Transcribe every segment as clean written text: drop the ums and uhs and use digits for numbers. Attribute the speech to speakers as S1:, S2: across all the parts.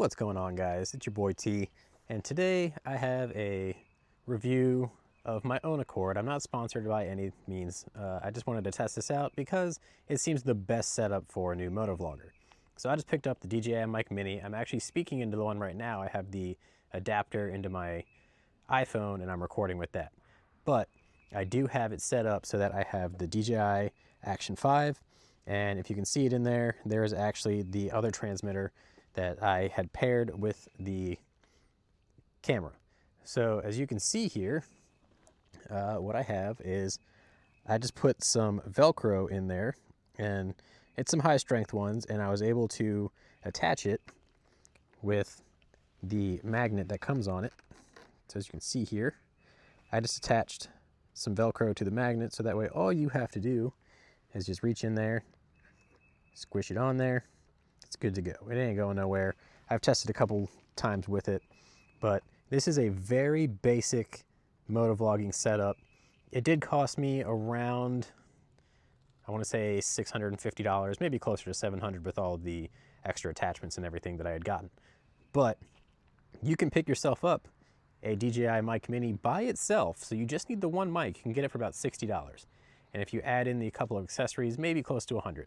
S1: What's going on, guys? It's your boy T, and today I have a review of my own accord. I'm not sponsored by any means. I just wanted to test this out because it seems the best setup for a new motovlogger. So I just picked up the DJI Mic Mini. I'm actually speaking into the one right now. I have the adapter into my iPhone and I'm recording with that. But I do have it set up so that I have the DJI Action 5, and if you can see it in there, there is actually the other transmitter that I had paired with the camera. So as you can see here, what I have is I just put some Velcro in there, and it's some high strength ones, and I was able to attach it with the magnet that comes on it. So as you can see here, I just attached some Velcro to the magnet, so that way all you have to do is just reach in there, squish it on there, it's good to go. It ain't going nowhere. I've tested a couple times with it, but this is a very basic motovlogging setup. It did cost me around, I want to say $650, maybe closer to $700 with all the extra attachments and everything that I had gotten. But you can pick yourself up a DJI Mic Mini by itself, so you just need the one mic. You can get it for about $60. And if you add in the couple of accessories, maybe close to $100.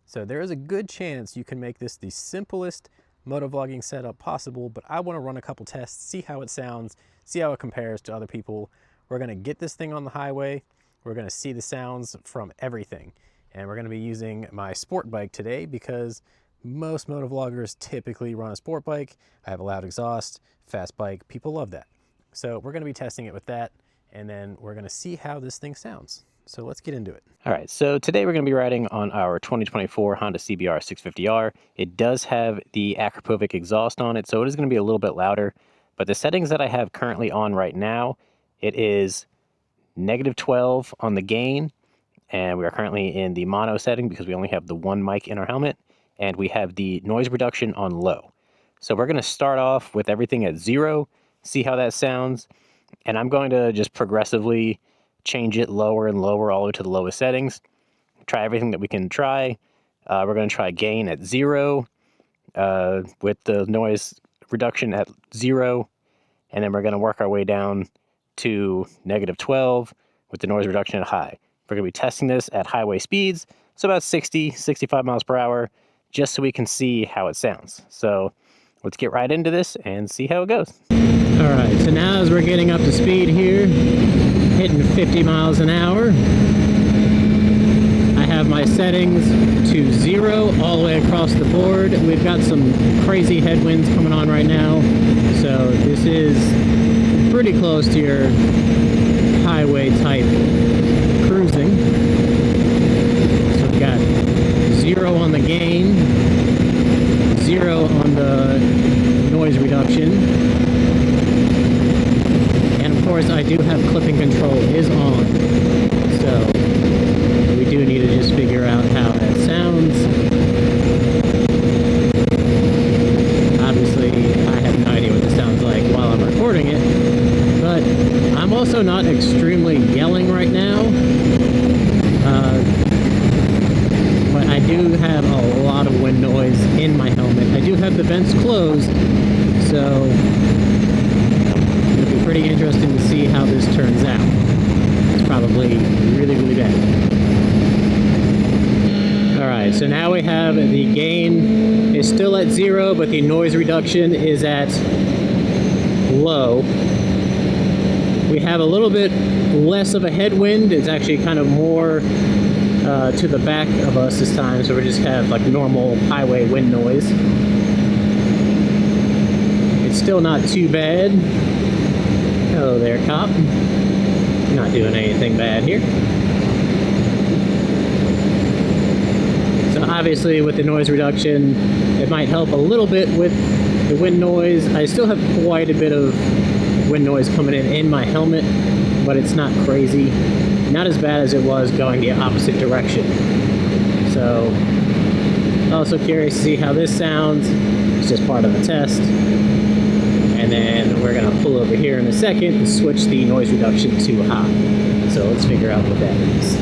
S1: So there is a good chance you can make this the simplest motovlogging setup possible, but I want to run a couple tests, see how it sounds, see how it compares to other people. We're going to get this thing on the highway. We're going to see the sounds from everything. And we're going to be using my sport bike today because most motovloggers typically run a sport bike. I have a loud exhaust, fast bike. People love that. So we're going to be testing it with that, and then we're going to see how this thing sounds. So let's get into it. All right, so today we're going to be riding on our 2024 Honda CBR 650R. It does have the Akrapovic exhaust on it, so it is going to be a little bit louder. But the settings that I have currently on right now, it is -12 on the gain, and we are currently in the mono setting because we only have the one mic in our helmet, and we have the noise reduction on low. So we're going to start off with everything at 0, see how that sounds, and I'm going to just progressively change it lower and lower all the way to the lowest settings. Try everything that we can try. We're going to try gain at 0 with the noise reduction at 0, and then we're going to work our way down to -12 with the noise reduction at high. We're going to be testing this at highway speeds, so about 60, 65 miles per hour, just so we can see how it sounds. So let's get right into this and see how it goes. All right, so now as we're getting up to speed here, hitting 50 miles an hour, I have my settings to 0 all the way across the board. We've got some crazy headwinds coming on right now, so this is pretty close to your highway type cruising. So we've got 0 on the gain, 0 on the noise reduction. Of course, I do have clipping control is on, so we do need to just figure out how that sounds. Obviously, I have no idea what this sounds like while I'm recording it, but I'm also not extremely yelling right now. But I do have a lot of wind noise in my helmet. I do have the vents closed, so pretty interesting to see how this turns out. It's probably really, really bad. Alright, so now we have the gain is still at 0, but the noise reduction is at low. We have a little bit less of a headwind. It's actually kind of more to the back of us this time, so we just have like normal highway wind noise. It's still not too bad. Hello there, cop. Not doing anything bad here. So obviously with the noise reduction, it might help a little bit with the wind noise. I still have quite a bit of wind noise coming in my helmet, but it's not crazy. Not as bad as it was going the opposite direction. So also curious to see how this sounds. It's just part of the test. And then we're going to pull over here in a second and switch the noise reduction to high. So let's figure out what that is.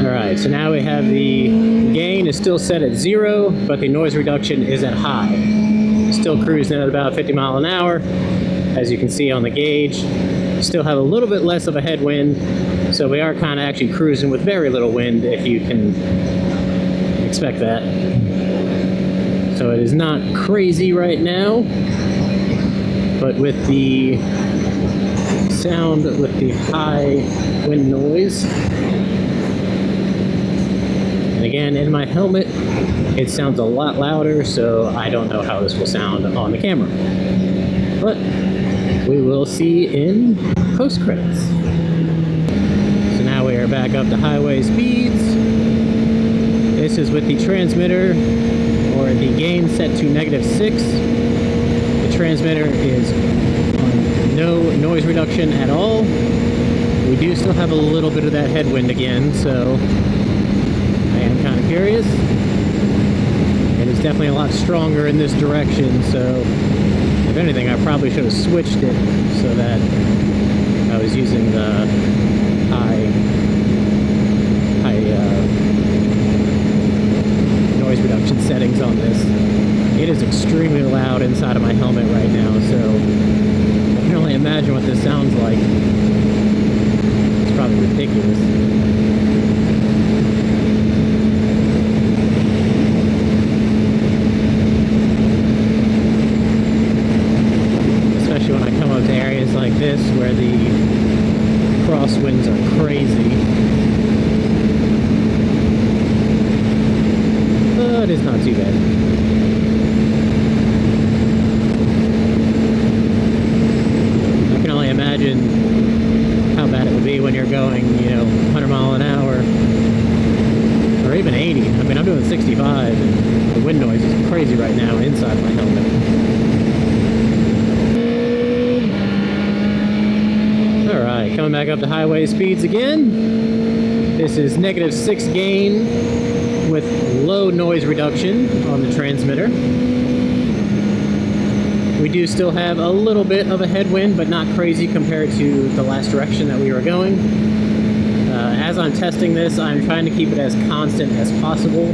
S1: Alright, Alright, so now we have the gain is still set at 0, but the noise reduction is at high. Still cruising at about 50 miles an hour, as you can see on the gauge. Still have a little bit less of a headwind, so we are kind of actually cruising with very little wind, if you can expect that. So it is not crazy right now, but with the sound, with the high wind noise, and again in my helmet it sounds a lot louder, so I don't know how this will sound on the camera, but we will see in post credits. So now we are back up to highway speeds. This is with the transmitter, or the gain set to -6. The transmitter is on no noise reduction at all. We do still have a little bit of that headwind again, so I am kind of curious. It is definitely a lot stronger in this direction, so if anything, I probably should have switched it so that I was using the high noise reduction settings on this. It is extremely loud inside of my helmet right now, so I can only imagine what this sounds like. It's probably ridiculous. Especially when I come up to areas like this where the crosswinds are crazy. But it's not too bad. I can only imagine how bad it would be when you're going, 100 miles an hour, or even 80. I mean, I'm doing 65, and the wind noise is crazy right now inside my helmet. Alright, coming back up to highway speeds again. This is -6 gain with low noise reduction on the transmitter. We do still have a little bit of a headwind, but not crazy compared to the last direction that we were going. As I'm testing this, I'm trying to keep it as constant as possible,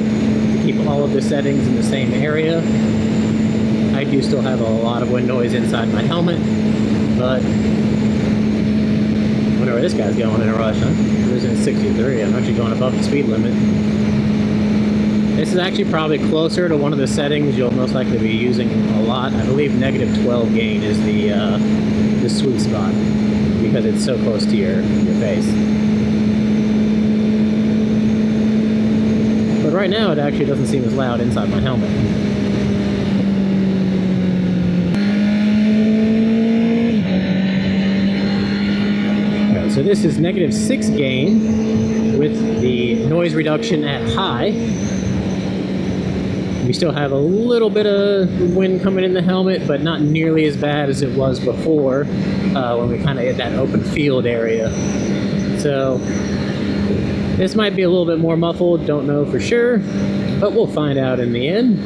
S1: to keep all of the settings in the same area. I do still have a lot of wind noise inside my helmet, but I wonder where this guy's going in a rush. I'm cruising at 63. I'm actually going above the speed limit. This is actually probably closer to one of the settings you'll most likely be using a lot. I believe -12 gain is the sweet spot, because it's so close to your face. But right now it actually doesn't seem as loud inside my helmet. Alright, so this is -6 gain with the noise reduction at high. We still have a little bit of wind coming in the helmet, but not nearly as bad as it was before when we kind of hit that open field area. So this might be a little bit more muffled, don't know for sure, but we'll find out in the end.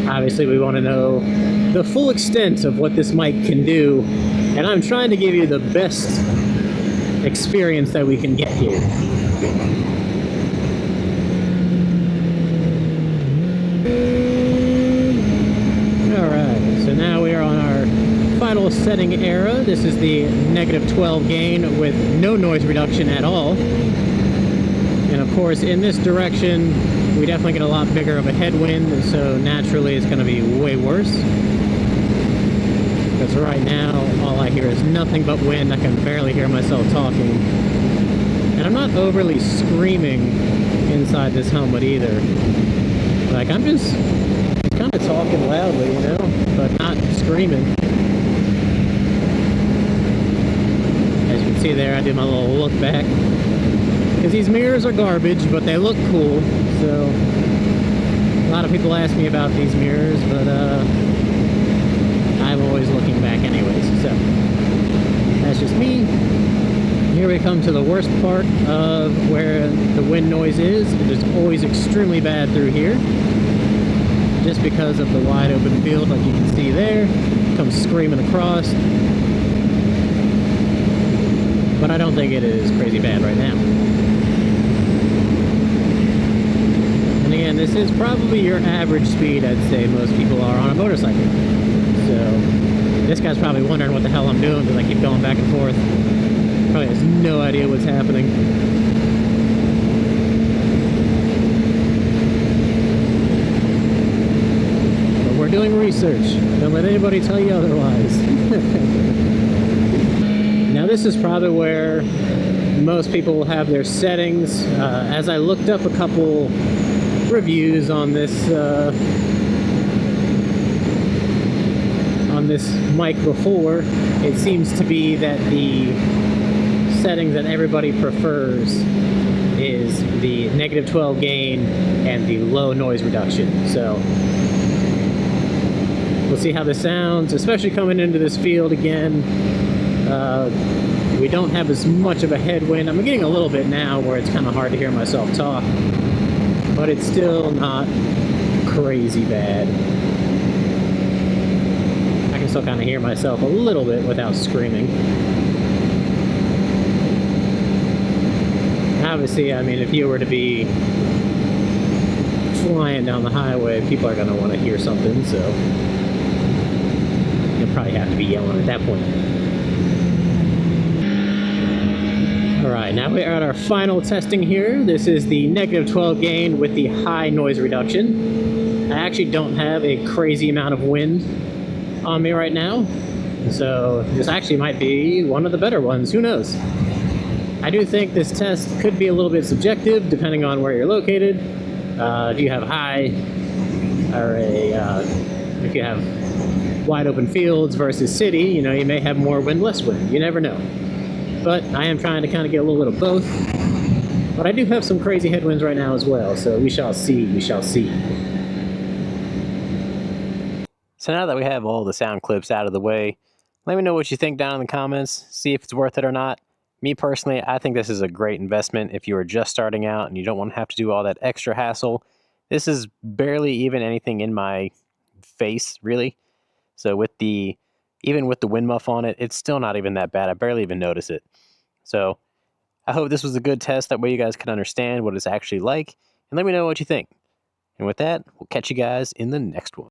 S1: Obviously we want to know the full extent of what this mic can do, and I'm trying to give you the best experience that we can get here. So now we are on our final setting era. This is the -12 gain with no noise reduction at all. And of course, in this direction, we definitely get a lot bigger of a headwind, so naturally it's going to be way worse. Because right now, all I hear is nothing but wind. I can barely hear myself talking. And I'm not overly screaming inside this helmet either. Like, I'm just kind of talking loudly, but not screaming. As you can see there, I did my little look back. Because these mirrors are garbage, but they look cool. So, a lot of people ask me about these mirrors, but I'm always looking back anyways. So, that's just me. Here we come to the worst part of where the wind noise is. It is always extremely bad through here, just because of the wide open field, like you can see there. Comes screaming across. But I don't think it is crazy bad right now. and this is probably your average speed, I'd say most people are on a motorcycle. So this guy's probably wondering what the hell I'm doing because I keep going back and forth. Probably has no idea what's happening. But we're doing research. Don't let anybody tell you otherwise. Now this is probably where most people will have their settings. As I looked up a couple reviews on this mic before, it seems to be that the settings that everybody prefers is the -12 gain and the low noise reduction. So we'll see how this sounds, especially coming into this field again. We don't have as much of a headwind. I'm getting a little bit now where it's kind of hard to hear myself talk, but it's still not crazy bad. I can still kind of hear myself a little bit without screaming. Obviously, I mean, if you were to be flying down the highway, people are going to want to hear something, so you'll probably have to be yelling at that point. Alright, now we are at our final testing here. This is the -12 gain with the high noise reduction. I actually don't have a crazy amount of wind on me right now, so this actually might be one of the better ones, who knows. I do think this test could be a little bit subjective depending on where you're located. If you have high, or if you have wide open fields versus city, you know, you may have more wind, less wind. You never know. But I am trying to kind of get a little bit of both. But I do have some crazy headwinds right now as well, so we shall see, we shall see. So now that we have all the sound clips out of the way, let me know what you think down in the comments, see if it's worth it or not. Me personally, I think this is a great investment if you are just starting out and you don't want to have to do all that extra hassle. This is barely even anything in my face, really. So even with the wind muff on it, it's still not even that bad. I barely even notice it. So I hope this was a good test. That way you guys can understand what it's actually like. And let me know what you think. And with that, we'll catch you guys in the next one.